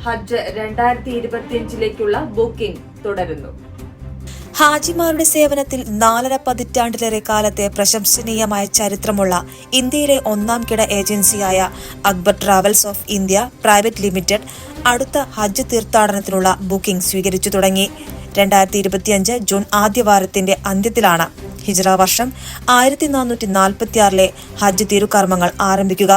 ഹജ്ജ് 2025 booking തുടരുന്നു. ഹാജിമാരുടെ സേവനത്തിൽ 4.5 പതിറ്റാണ്ടിലേറെ കാലത്തെ പ്രശംസനീയമായ ചരിത്രമുള്ള ഇന്ത്യയിലെ ഒന്നാം കിട ഏജൻസിയായ Akbar travels of India private limited അടുത്ത ഹജ്ജ് തീർത്ഥാടനത്തിനുള്ള ബുക്കിംഗ് സ്വീകരിച്ചു തുടങ്ങി. 2025 ജൂൺ ആദ്യവാരത്തിന്റെ അന്ത്യത്തിലാണ് ഹിജ്റ വർഷം 1446 ഹജ്ജ് തിരുകർമ്മങ്ങൾ ആരംഭിക്കുക.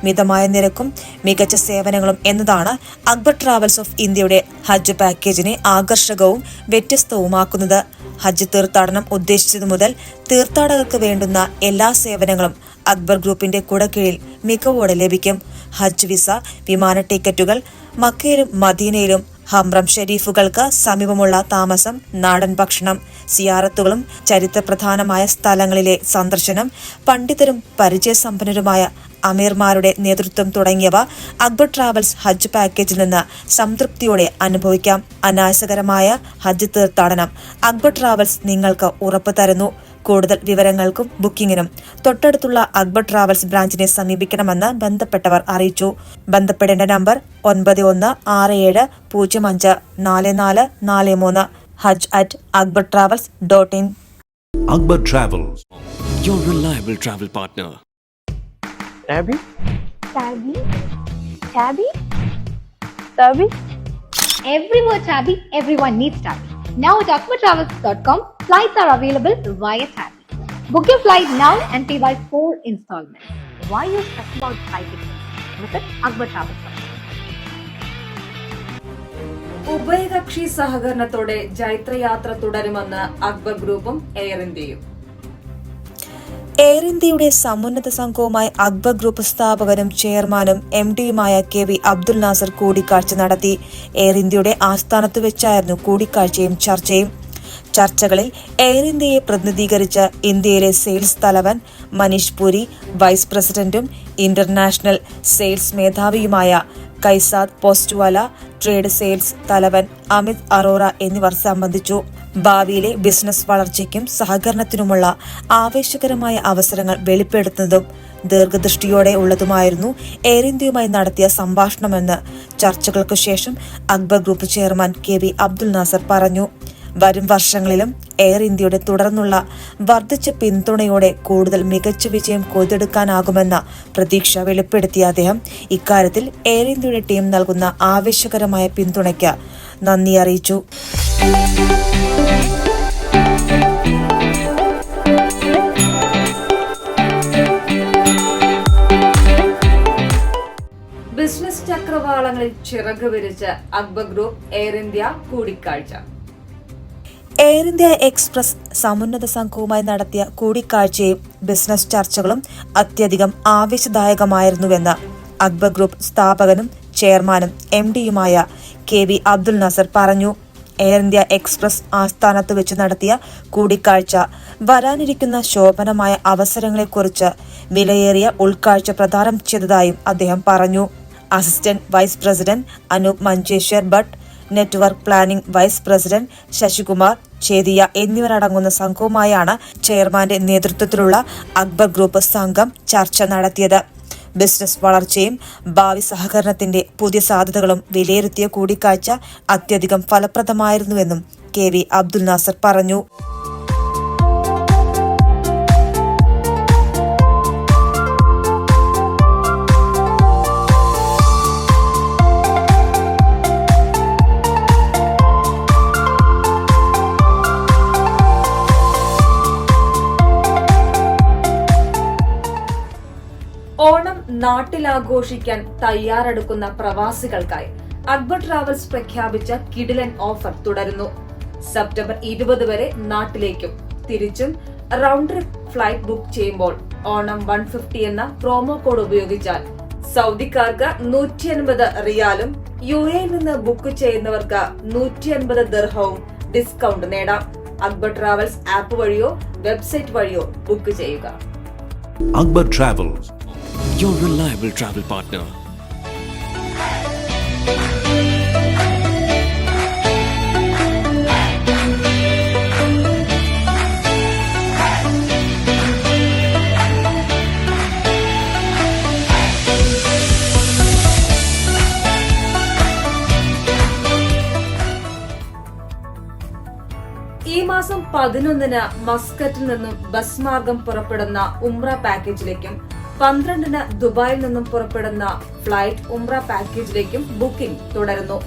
മിതമായ നിരക്കും മികച്ച സേവനങ്ങളും എന്നതാണ് അക്ബർ ട്രാവൽസ് ഓഫ് ഇന്ത്യയുടെ ഹജ്ജ് പാക്കേജിനെ ആകർഷകവും വ്യത്യസ്തവുമാക്കുന്നത്. ഹജ്ജ് തീർത്ഥാടനം ഉദ്ദേശിച്ചതു മുതൽ തീർത്ഥാടകർക്ക് വേണ്ടുന്ന എല്ലാ സേവനങ്ങളും അക്ബർ ഗ്രൂപ്പിന്റെ കുടക്കീഴിൽ മികവോടെ ലഭിക്കും. ഹജ്ജ് വിസ, വിമാന ടിക്കറ്റുകൾ, മക്കയിലും മദീനയിലും ഹംറം ഷെരീഫുകൾക്ക് സമീപമുള്ള താമസം, നാടൻ ഭക്ഷണം, സിയാറത്തുകളും ചരിത്രപ്രധാനമായ സ്ഥലങ്ങളിലെ സന്ദർശനം, പണ്ഡിതരും പരിചയസമ്പന്നരുമായ അമീർമാരുടെ നേതൃത്വം തുടങ്ങിയവ അക്ബർ ട്രാവൽസ് ഹജ്ജ് പാക്കേജിൽ നിന്ന് സംതൃപ്തിയോടെ അനുഭവിക്കാം. അനായാസകരമായ ഹജ്ജ് തീർത്ഥാടനം അക്ബർ ട്രാവൽസ് നിങ്ങൾക്ക് ഉറപ്പു തരുന്നു. കൂടുതൽ വിവരങ്ങൾക്കും ബുക്കിംഗിനും തൊട്ടടുത്തുള്ള അക്ബർ ട്രാവൽസ് ബ്രാഞ്ചിനെ സമീപിക്കണമെന്ന് ബന്ധപ്പെട്ടവർ അറിയിച്ചു. ബന്ധപ്പെടേണ്ട number 9167054443 hajj@akbartravels.in. Akbar Travels, your reliable travel partner. Tabby? Tabby? Tabby? Tabby? Everywhere Tabby, everyone needs Tabby. Now at akbartravels.com, flights are available via Tabby. Book your flight now and pay by 4 installments. Why you stress about flight tickets? Visit akbartravels.com. ഉഭയകക്ഷി സഹകരണത്തോടെ ജൈത്രയാത്ര തുടരുമെന്ന് അക്ബർ ഗ്രൂപ്പും air ഇന്ത്യയും. Air ഇന്ത്യയുടെ സമുന്നത സംഘവുമായി Akbar group സ്ഥാപകനും ചെയർമാനും MD-യുമായ KV Abdul Nasar കൂടിക്കാഴ്ച നടത്തി. എയർ ഇന്ത്യയുടെ ആസ്ഥാനത്ത് വെച്ചായിരുന്നു കൂടിക്കാഴ്ചയും ചർച്ചയും. ചർച്ചകളിൽ എയർ ഇന്ത്യയെ പ്രതിനിധീകരിച്ച ഇന്ത്യയിലെ സെയിൽസ് തലവൻ മനീഷ് പുരി, വൈസ് പ്രസിഡന്റും international sales മേധാവിയുമായ Kaisad പോസ്റ്റ്വാല, trade sales തലവൻ അമിത് അറോറ എന്നിവർ സംബന്ധിച്ചു. ഭാവിയിലെ ബിസിനസ് വളർച്ചയ്ക്കും സഹകരണത്തിനുമുള്ള ആവേശകരമായ അവസരങ്ങൾ വെളിപ്പെടുത്തുന്നതും ദീർഘദൃഷ്ടിയോടെ ഉള്ളതുമായിരുന്നു എയർ ഇന്ത്യയുമായി നടത്തിയ സംഭാഷണമെന്ന് ചർച്ചകൾക്കു ശേഷം Akbar group chairman KV Abdul Nasser പറഞ്ഞു. വരും വർഷങ്ങളിലും എയർ ഇന്ത്യയുടെ തുടർന്നുള്ള വർദ്ധിച്ച പിന്തുണയോടെ കൂടുതൽ മികച്ച വിജയം കൊയ്തെടുക്കാനാകുമെന്ന പ്രതീക്ഷ വെളിപ്പെടുത്തിയ അദ്ദേഹം ഇക്കാര്യത്തിൽ എയർ ഇന്ത്യയുടെ ടീം നൽകുന്ന ആവേശകരമായ പിന്തുണയ്ക്ക് നന്ദി അറിയിച്ചു. ബിസിനസ് ചക്രവാളങ്ങളിൽ ചിറക് വിരിച്ച അക്ബർ ഗ്രൂപ്പ് എയർ ഇന്ത്യ കൂടിക്കാഴ്ച. എയർ ഇന്ത്യ എക്സ്പ്രസ് സമുന്നത സംഘവുമായി നടത്തിയ കൂടിക്കാഴ്ചയും ബിസിനസ് ചർച്ചകളും അത്യധികം ആവേശദായകമായിരുന്നുവെന്ന് അക്ബർ ഗ്രൂപ്പ് സ്ഥാപകനും ചെയർമാനും MD-യുമായ KV അബ്ദുൽ നാസർ പറഞ്ഞു. എയർ ഇന്ത്യ എക്സ്പ്രസ് ആസ്ഥാനത്ത് വെച്ച് നടത്തിയ കൂടിക്കാഴ്ച വരാനിരിക്കുന്ന ശോഭനമായ അവസരങ്ങളെക്കുറിച്ച് വിലയേറിയ ഉൾക്കാഴ്ച പ്രദാനം ചെയ്തതായും അദ്ദേഹം പറഞ്ഞു. Assistant vice president Anoop Manjeshwar Bhat, network planning vice president Sasikumar Chetia എന്നിവരടങ്ങുന്ന സംഘവുമായാണ് ചെയർമാന്റെ നേതൃത്വത്തിലുള്ള അക്ബർ ഗ്രൂപ്പ് സംഘം ചർച്ച നടത്തിയത്. ബിസിനസ് വളർച്ചയും ഭാവി സഹകരണത്തിന്റെ പുതിയ സാധ്യതകളും വിലയിരുത്തിയ കൂടിക്കാഴ്ച അത്യധികം ഫലപ്രദമായിരുന്നുവെന്നും KV അബ്ദുൽ നാസർ പറഞ്ഞു. ഓണം നാട്ടിലാഘോഷിക്കാൻ തയ്യാറെടുക്കുന്ന പ്രവാസികൾക്കായി അക്ബർ ട്രാവൽസ് പ്രഖ്യാപിച്ച കിടിലൻ ഓഫർ തുടരുന്നു. സെപ്റ്റംബർ 20 വരെ നാട്ടിലേക്കും തിരിച്ചും റൗണ്ട് ട്രിപ്പ് ഫ്ലൈറ്റ് ബുക്ക് ചെയ്യുമ്പോൾ ഓണം 150 എന്ന പ്രോമോ കോഡ് ഉപയോഗിച്ചാൽ സൗദിക്കാർക്ക് 150 റിയാലും UAE നിന്ന് ബുക്ക് ചെയ്യുന്നവർക്ക് 150 ദിർഹവും ഡിസ്കൗണ്ട് നേടാം. അക്ബർ ട്രാവൽസ് ആപ്പ് വഴിയോ വെബ്സൈറ്റ് വഴിയോ ബുക്ക് ചെയ്യുക. Akbar Travels, your reliable travel partner. മാസം 11-ന് മസ്കറ്റിൽ നിന്നും ബസ് മാർഗം പുറപ്പെടുന്ന ഉംറ പാക്കേജിലേക്കും 12-ന് ദുബായിൽ നിന്നും പുറപ്പെടുന്ന ഫ്ലൈറ്റ് ഉംറ പാക്കേജിലേക്കും ബുക്കിംഗ് തുടരുന്നു.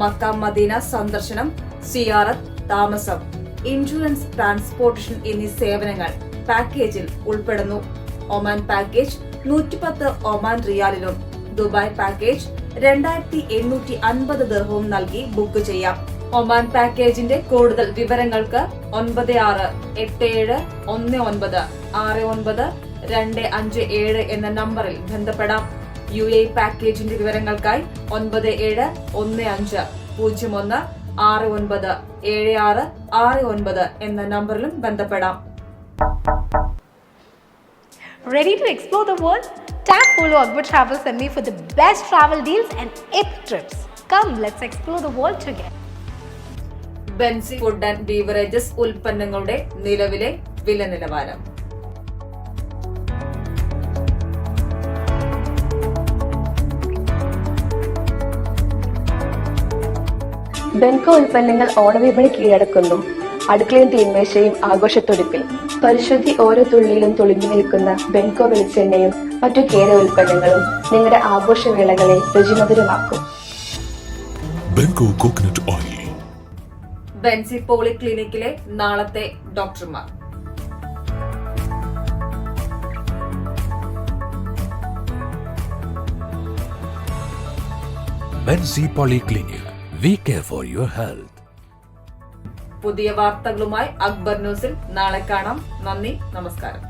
മക്ക മദീന സന്ദർശനം, സിയാറത്ത്, താമസം, ഇൻഷുറൻസ്, ട്രാൻസ്പോർട്ടേഷൻ എന്നീ സേവനങ്ങൾ പാക്കേജിൽ ഉൾപ്പെടുന്നു. ഒമാൻ പാക്കേജ് 110 ഒമാൻ റിയാലിലും ദുബായ് പാക്കേജ് 2850 ദിർഹവും നൽകി ബുക്ക് ചെയ്യാം. ഒമാൻ പാക്കേജിന്റെ കൂടുതൽ വിവരങ്ങൾക്ക് 9787196927 എന്ന നമ്പറിൽ ബന്ധപ്പെടാം. UAE പാക്കേജിന്റെ വിവരങ്ങൾക്കായി 971501697669 എന്ന നമ്പറിലും ബന്ധപ്പെടാം. Ready to explore the world? Tap follow Akbar Travels and me for the best travel deals and epic trips. Come, let's explore the world together. ബെൻസി ഫുഡ് ആൻഡ് ബീവറേജസ് ഉൽപ്പന്നങ്ങളുടെ നിലവിലെ വില നിലവാരം. ബെൻകോ ഉൽപ്പന്നങ്ങൾ ഓണവിപണി കീഴടക്കുന്നു. അടുക്കളയും തീന്മേശയും ആഘോഷത്തൊടുപ്പിൽ പരിശുദ്ധി ഓരോ തുള്ളിയിലും തുളുമ്പി നിൽക്കുന്ന ബെൻകോ വെളിച്ചെണ്ണയും മറ്റു കേര ഉൽപ്പന്നങ്ങളും നിങ്ങളുടെ ആഘോഷവേളകളെ രുചിമധുരമാക്കും. Benko coconut oil. ബെൻസി പോളിക്ലിനിക്കിലെ നാളത്തെ ഡോക്ടർമാർ. Benzi Polyclinic. We care for your health. പുതിയ വാർത്തകളുമായി അക്ബർ ന്യൂസിൽ നാളെ കാണാം. നന്ദി, നമസ്കാരം.